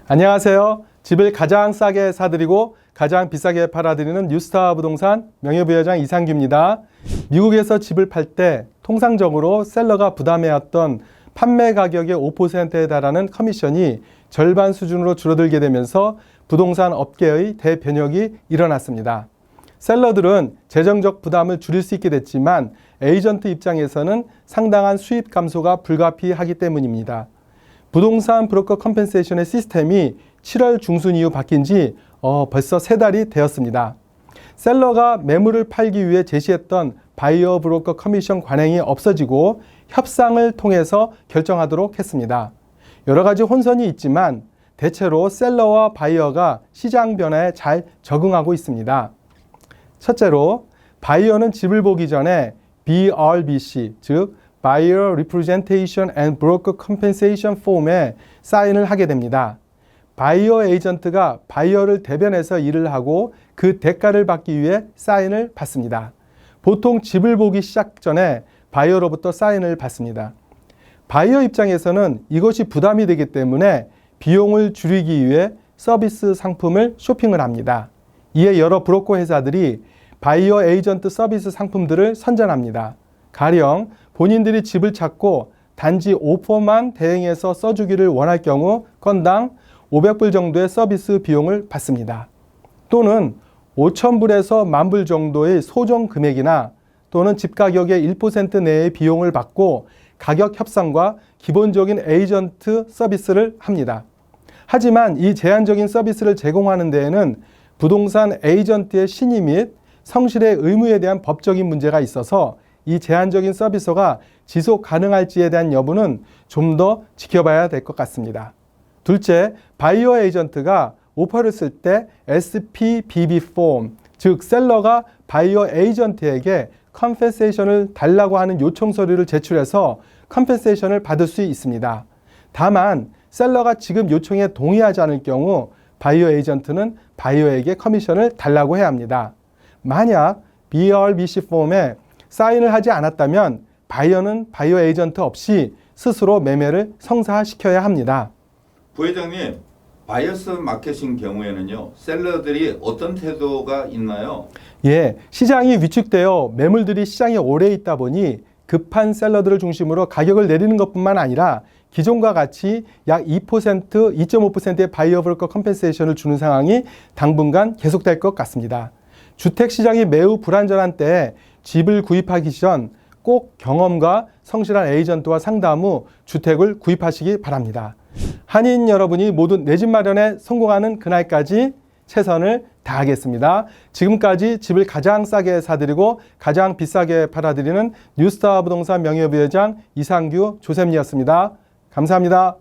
안녕하세요. 집을 가장 싸게 사드리고 가장 비싸게 팔아드리는 뉴스타 부동산 명예부회장 이상규입니다. 미국에서 집을 팔 때 통상적으로 셀러가 부담해왔던 판매 가격의 5%에 달하는 커미션이 절반 수준으로 줄어들게 되면서 부동산 업계의 대변혁이 일어났습니다. 셀러들은 재정적 부담을 줄일 수 있게 됐지만 에이전트 입장에서는 상당한 수입 감소가 불가피하기 때문입니다. 부동산 브로커 컴펜세이션의 시스템이 7월 중순 이후 바뀐 지 벌써 3달이 되었습니다. 셀러가 매물을 팔기 위해 제시했던 바이어 브로커 커미션 관행이 없어지고 협상을 통해서 결정하도록 했습니다. 여러 가지 혼선이 있지만 대체로 셀러와 바이어가 시장 변화에 잘 적응하고 있습니다. 첫째로, 바이어는 집을 보기 전에 BRBC, 즉 Buyer Representation and Broker Compensation 폼에 사인을 하게 됩니다. 바이어 에이전트가 바이어를 대변해서 일을 하고 그 대가를 받기 위해 사인을 받습니다. 보통 집을 보기 시작 전에 바이어로부터 사인을 받습니다. 바이어 입장에서는 이것이 부담이 되기 때문에 비용을 줄이기 위해 서비스 상품을 쇼핑을 합니다. 이에 여러 브로커 회사들이 바이어 에이전트 서비스 상품들을 선전합니다. 가령 본인들이 집을 찾고 단지 오퍼만 대행해서 써주기를 원할 경우 건당 500불 정도의 서비스 비용을 받습니다. 또는 5,000불에서 10,000불 정도의 소정 금액이나 또는 집 가격의 1% 내의 비용을 받고 가격 협상과 기본적인 에이전트 서비스를 합니다. 하지만 이 제한적인 서비스를 제공하는 데에는 부동산 에이전트의 신의 및 성실의 의무에 대한 법적인 문제가 있어서 이 제한적인 서비스가 지속 가능할지에 대한 여부는 좀 더 지켜봐야 될 것 같습니다. 둘째, 바이어 에이전트가 오퍼를 쓸 때 SPBB 폼, 즉 셀러가 바이어 에이전트에게 컴펜세이션을 달라고 하는 요청 서류를 제출해서 컴펜세이션을 받을 수 있습니다. 다만 셀러가 지급 요청에 동의하지 않을 경우 바이어 에이전트는 바이어에게 커미션을 달라고 해야 합니다. 만약 BRBC 폼에 사인을 하지 않았다면 바이어는 바이어 에이전트 없이 스스로 매매를 성사시켜야 합니다. 부회장님, 바이어스 마켓인 경우에는요, 셀러들이 어떤 태도가 있나요? 예, 시장이 위축되어 매물들이 시장에 오래 있다 보니 급한 셀러들을 중심으로 가격을 내리는 것뿐만 아니라 기존과 같이 약 2%, 2.5%의 바이어 브로커 컴펜세이션을 주는 상황이 당분간 계속될 것 같습니다. 주택시장이 매우 불안전한 때에 집을 구입하기 전 꼭 경험과 성실한 에이전트와 상담 후 주택을 구입하시기 바랍니다. 한인 여러분이 모두 내 집 마련에 성공하는 그날까지 최선을 다하겠습니다. 지금까지 집을 가장 싸게 사드리고 가장 비싸게 팔아드리는 뉴스타 부동산 명예부회장 이상규 조셉니였습니다. 감사합니다.